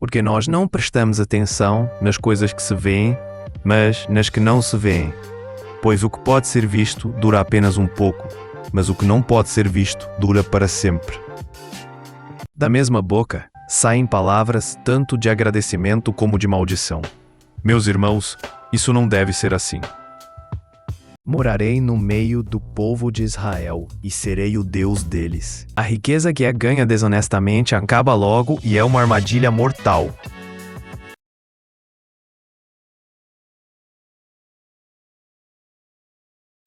Porque nós não prestamos atenção nas coisas que se veem, mas nas que não se veem. Pois o que pode ser visto dura apenas um pouco, mas o que não pode ser visto dura para sempre. Da mesma boca saem palavras tanto de agradecimento como de maldição. Meus irmãos, isso não deve ser assim. Morarei no meio do povo de Israel e serei o Deus deles. A riqueza que é ganha desonestamente acaba logo e é uma armadilha mortal.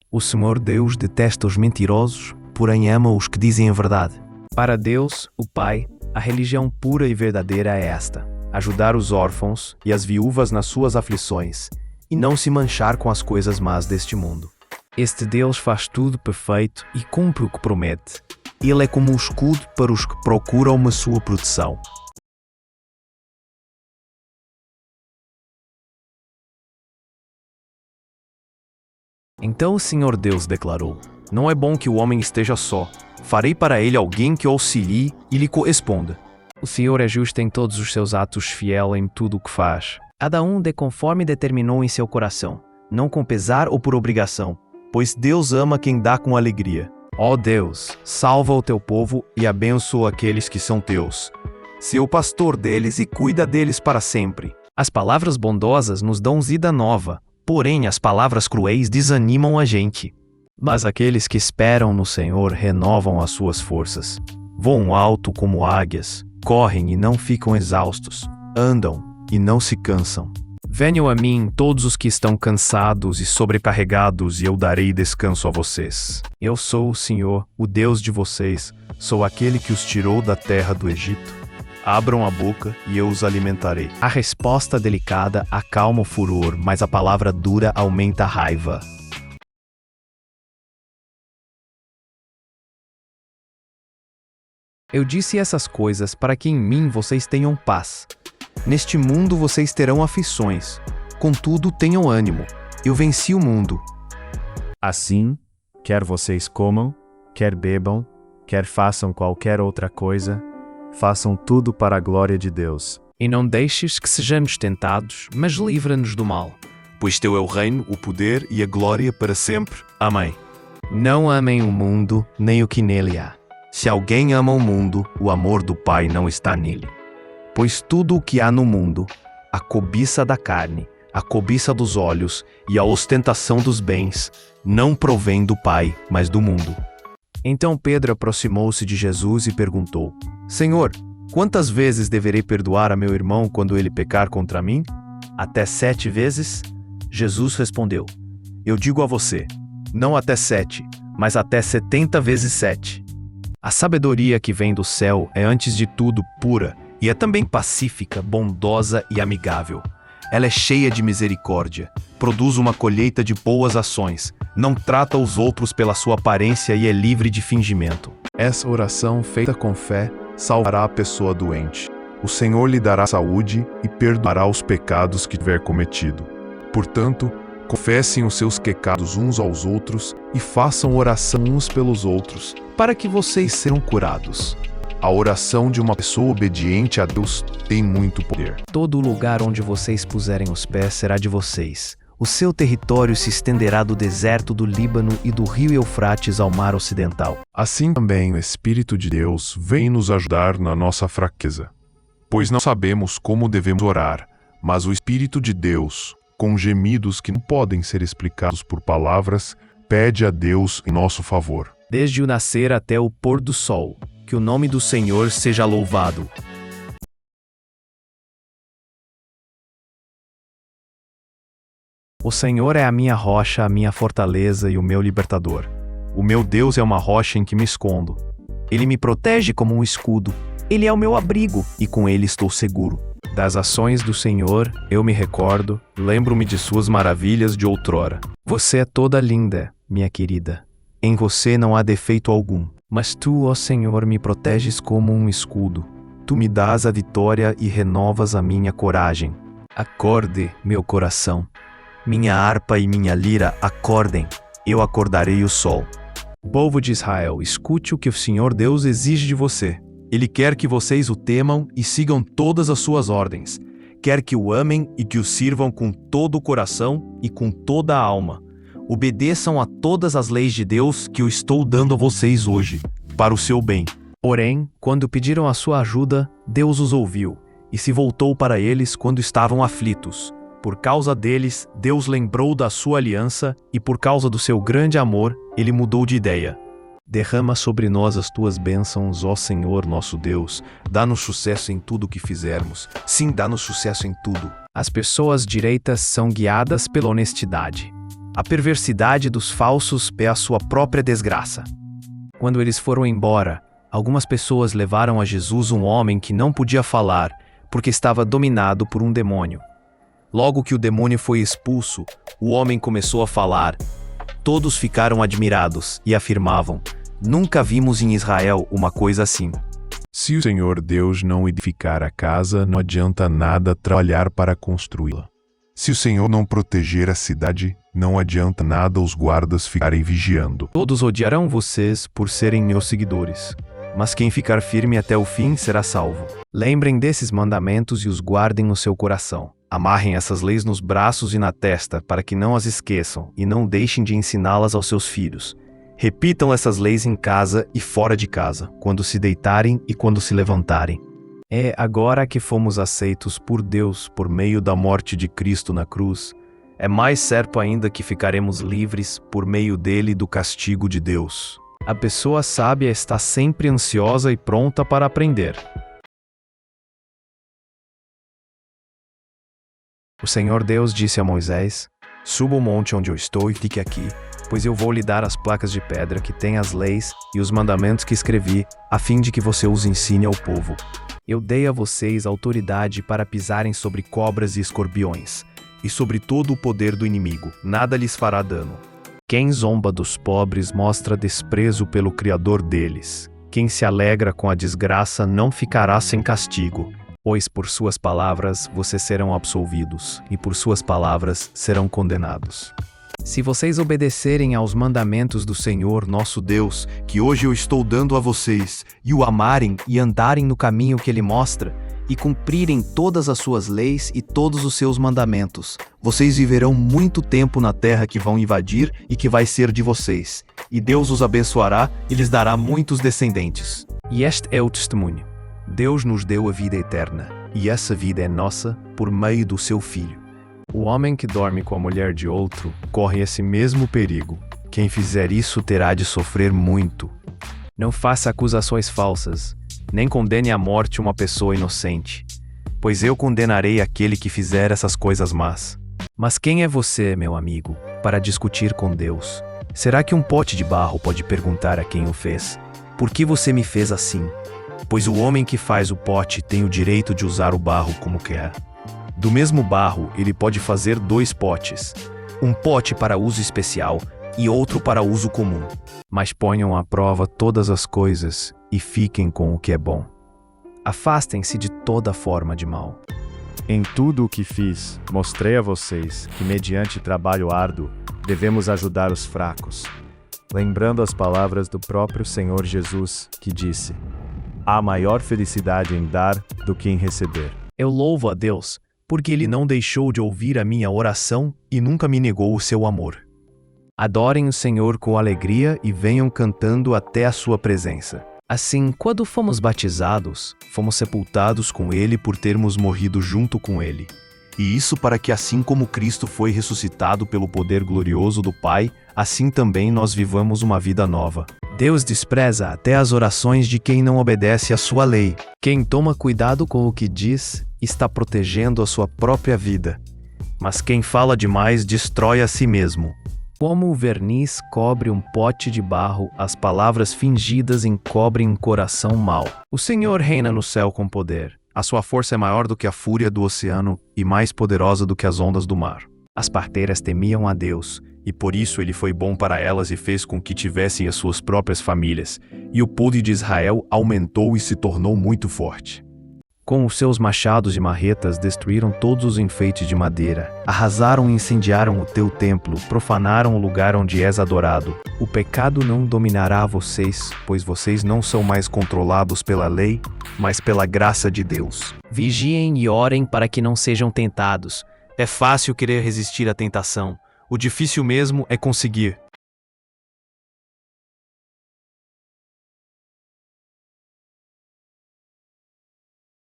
O Senhor Deus detesta os mentirosos, porém ama os que dizem a verdade. Para Deus, o Pai, a religião pura e verdadeira é esta: ajudar os órfãos e as viúvas nas suas aflições, e não se manchar com as coisas más deste mundo. Este Deus faz tudo perfeito e cumpre o que promete. Ele é como um escudo para os que procuram uma sua proteção. Então o Senhor Deus declarou: não é bom que o homem esteja só. Farei para ele alguém que o auxilie e lhe corresponda. O Senhor é justo em todos os seus atos, fiel em tudo o que faz. Cada um dê conforme determinou em seu coração, não com pesar ou por obrigação, pois Deus ama quem dá com alegria. Ó Deus, salva o teu povo e abençoa aqueles que são teus. Sê o pastor deles e cuida deles para sempre. As palavras bondosas nos dão vida nova, porém as palavras cruéis desanimam a gente. Mas aqueles que esperam no Senhor renovam as suas forças. Voam alto como águias, correm e não ficam exaustos, andam e não se cansam. Venham a mim todos os que estão cansados e sobrecarregados, e eu darei descanso a vocês. Eu sou o Senhor, o Deus de vocês, sou aquele que os tirou da terra do Egito. Abram a boca e eu os alimentarei. A resposta delicada acalma o furor, mas a palavra dura aumenta a raiva. Eu disse essas coisas para que em mim vocês tenham paz. Neste mundo vocês terão aflições. Contudo, tenham ânimo. Eu venci o mundo. Assim, quer vocês comam, quer bebam, quer façam qualquer outra coisa, façam tudo para a glória de Deus. E não deixes que sejamos tentados, mas livra-nos do mal. Pois teu é o reino, o poder e a glória para sempre. Amém. Não amem o mundo, nem o que nele há. Se alguém ama o mundo, o amor do Pai não está nele. Pois tudo o que há no mundo, a cobiça da carne, a cobiça dos olhos e a ostentação dos bens, não provém do Pai, mas do mundo. Então Pedro aproximou-se de Jesus e perguntou: Senhor, quantas vezes deverei perdoar a meu irmão quando ele pecar contra mim? Até 7 vezes? Jesus respondeu: Eu digo a você, não até 7, mas até 70 vezes 7. A sabedoria que vem do céu é antes de tudo pura, e é também pacífica, bondosa e amigável. Ela é cheia de misericórdia, produz uma colheita de boas ações, não trata os outros pela sua aparência e é livre de fingimento. Essa oração feita com fé salvará a pessoa doente. O Senhor lhe dará saúde e perdoará os pecados que tiver cometido. Portanto, confessem os seus pecados uns aos outros e façam oração uns pelos outros, para que vocês sejam curados. A oração de uma pessoa obediente a Deus tem muito poder. Todo lugar onde vocês puserem os pés será de vocês. O seu território se estenderá do deserto do Líbano e do rio Eufrates ao mar ocidental. Assim também o Espírito de Deus vem nos ajudar na nossa fraqueza. Pois não sabemos como devemos orar, mas o Espírito de Deus, com gemidos que não podem ser explicados por palavras, pede a Deus em nosso favor. Desde o nascer até o pôr do sol, que o nome do Senhor seja louvado. O Senhor é a minha rocha, a minha fortaleza e o meu libertador. O meu Deus é uma rocha em que me escondo. Ele me protege como um escudo. Ele é o meu abrigo e com ele estou seguro. Das ações do Senhor eu me recordo, lembro-me de suas maravilhas de outrora. Você é toda linda, minha querida. Em você não há defeito algum. Mas tu, ó Senhor, me proteges como um escudo. Tu me dás a vitória e renovas a minha coragem. Acorde, meu coração. Minha harpa e minha lira acordem. Eu acordarei o sol. Povo de Israel, escute o que o Senhor Deus exige de você. Ele quer que vocês o temam e sigam todas as suas ordens. Quer que o amem e que o sirvam com todo o coração e com toda a alma. Obedeçam a todas as leis de Deus que eu estou dando a vocês hoje, para o seu bem. Porém, quando pediram a sua ajuda, Deus os ouviu, e se voltou para eles quando estavam aflitos. Por causa deles, Deus lembrou da sua aliança, e por causa do seu grande amor, ele mudou de ideia. Derrama sobre nós as tuas bênçãos, ó Senhor nosso Deus. Dá-nos sucesso em tudo o que fizermos. Sim, dá-nos sucesso em tudo. As pessoas direitas são guiadas pela honestidade. A perversidade dos falsos é a sua própria desgraça. Quando eles foram embora, algumas pessoas levaram a Jesus um homem que não podia falar, porque estava dominado por um demônio. Logo que o demônio foi expulso, o homem começou a falar. Todos ficaram admirados e afirmavam: nunca vimos em Israel uma coisa assim. Se o Senhor Deus não edificar a casa, não adianta nada trabalhar para construí-la. Se o Senhor não proteger a cidade, não adianta nada os guardas ficarem vigiando. Todos odiarão vocês por serem meus seguidores, mas quem ficar firme até o fim será salvo. Lembrem desses mandamentos e os guardem no seu coração. Amarrem essas leis nos braços e na testa para que não as esqueçam e não deixem de ensiná-las aos seus filhos. Repitam essas leis em casa e fora de casa, quando se deitarem e quando se levantarem. É agora que fomos aceitos por Deus por meio da morte de Cristo na cruz. É mais certo ainda que ficaremos livres por meio dele do castigo de Deus. A pessoa sábia está sempre ansiosa e pronta para aprender. O Senhor Deus disse a Moisés: suba o monte onde eu estou e fique aqui, pois eu vou lhe dar as placas de pedra que têm as leis e os mandamentos que escrevi, a fim de que você os ensine ao povo. Eu dei a vocês autoridade para pisarem sobre cobras e escorpiões, e sobre todo o poder do inimigo, nada lhes fará dano. Quem zomba dos pobres mostra desprezo pelo Criador deles. Quem se alegra com a desgraça não ficará sem castigo. Pois por suas palavras vocês serão absolvidos, e por suas palavras serão condenados. Se vocês obedecerem aos mandamentos do Senhor nosso Deus, que hoje eu estou dando a vocês, e o amarem e andarem no caminho que Ele mostra, e cumprirem todas as suas leis e todos os seus mandamentos, vocês viverão muito tempo na terra que vão invadir e que vai ser de vocês, e Deus os abençoará e lhes dará muitos descendentes. E este é o testemunho. Deus nos deu a vida eterna, e essa vida é nossa por meio do seu Filho. O homem que dorme com a mulher de outro corre esse mesmo perigo. Quem fizer isso terá de sofrer muito. Não faça acusações falsas, nem condene à morte uma pessoa inocente, pois eu condenarei aquele que fizer essas coisas más. Mas quem é você, meu amigo, para discutir com Deus? Será que um pote de barro pode perguntar a quem o fez: por que você me fez assim? Pois o homem que faz o pote tem o direito de usar o barro como quer. Do mesmo barro, ele pode fazer 2 potes, um pote para uso especial e outro para uso comum. Mas ponham à prova todas as coisas e fiquem com o que é bom. Afastem-se de toda forma de mal. Em tudo o que fiz, mostrei a vocês que, mediante trabalho árduo, devemos ajudar os fracos, lembrando as palavras do próprio Senhor Jesus, que disse: há maior felicidade em dar do que em receber. Eu louvo a Deus, porque Ele não deixou de ouvir a minha oração e nunca me negou o seu amor. Adorem o Senhor com alegria e venham cantando até a sua presença. Assim, quando fomos batizados, fomos sepultados com Ele por termos morrido junto com Ele. E isso para que, assim como Cristo foi ressuscitado pelo poder glorioso do Pai, assim também nós vivamos uma vida nova. Deus despreza até as orações de quem não obedece à sua lei. Quem toma cuidado com o que diz, está protegendo a sua própria vida. Mas quem fala demais destrói a si mesmo. Como o verniz cobre um pote de barro, as palavras fingidas encobrem um coração mau. O Senhor reina no céu com poder. A sua força é maior do que a fúria do oceano e mais poderosa do que as ondas do mar. As parteiras temiam a Deus, e por isso Ele foi bom para elas e fez com que tivessem as suas próprias famílias. E o povo de Israel aumentou e se tornou muito forte. Com os seus machados e marretas destruíram todos os enfeites de madeira. Arrasaram e incendiaram o teu templo, profanaram o lugar onde és adorado. O pecado não dominará vocês, pois vocês não são mais controlados pela lei, mas pela graça de Deus. Vigiem e orem para que não sejam tentados. É fácil querer resistir à tentação. O difícil mesmo é conseguir.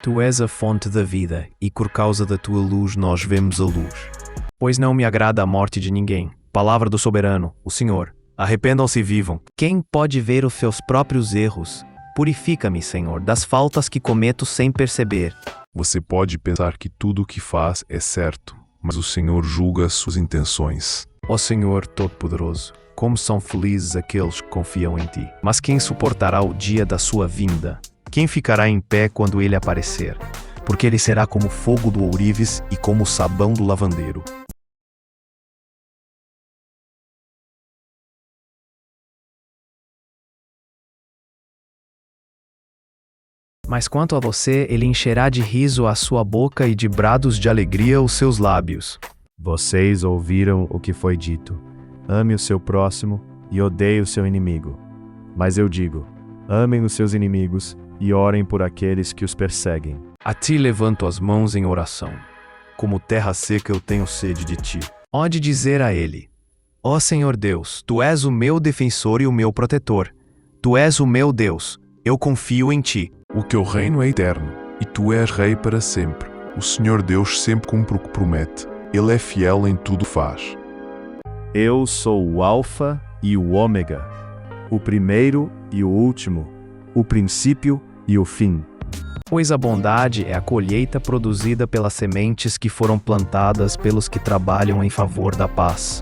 Tu és a fonte da vida, e por causa da tua luz nós vemos a luz. Pois não me agrada a morte de ninguém. Palavra do soberano, o Senhor. Arrependam-se e vivam. Quem pode ver os seus próprios erros? Purifica-me, Senhor, das faltas que cometo sem perceber. Você pode pensar que tudo o que faz é certo, mas o Senhor julga as suas intenções. Ó Senhor Todo-Poderoso, como são felizes aqueles que confiam em Ti. Mas quem suportará o dia da sua vinda? Quem ficará em pé quando ele aparecer? Porque ele será como o fogo do ourives e como o sabão do lavandeiro. Mas quanto a você, ele encherá de riso a sua boca e de brados de alegria os seus lábios. Vocês ouviram o que foi dito: ame o seu próximo e odeie o seu inimigo. Mas eu digo: amem os seus inimigos e orem por aqueles que os perseguem. A ti levanto as mãos em oração. Como terra seca eu tenho sede de ti. Hode dizer a ele: ó Senhor Deus, tu és o meu defensor e o meu protetor. Tu és o meu Deus, eu confio em ti. O teu reino é eterno, e tu és rei para sempre. O Senhor Deus sempre cumpre o que promete. Ele é fiel em tudo faz. Eu sou o Alfa e o Ômega, o primeiro e o último, o princípio e o fim. Pois a bondade é a colheita produzida pelas sementes que foram plantadas pelos que trabalham em favor da paz.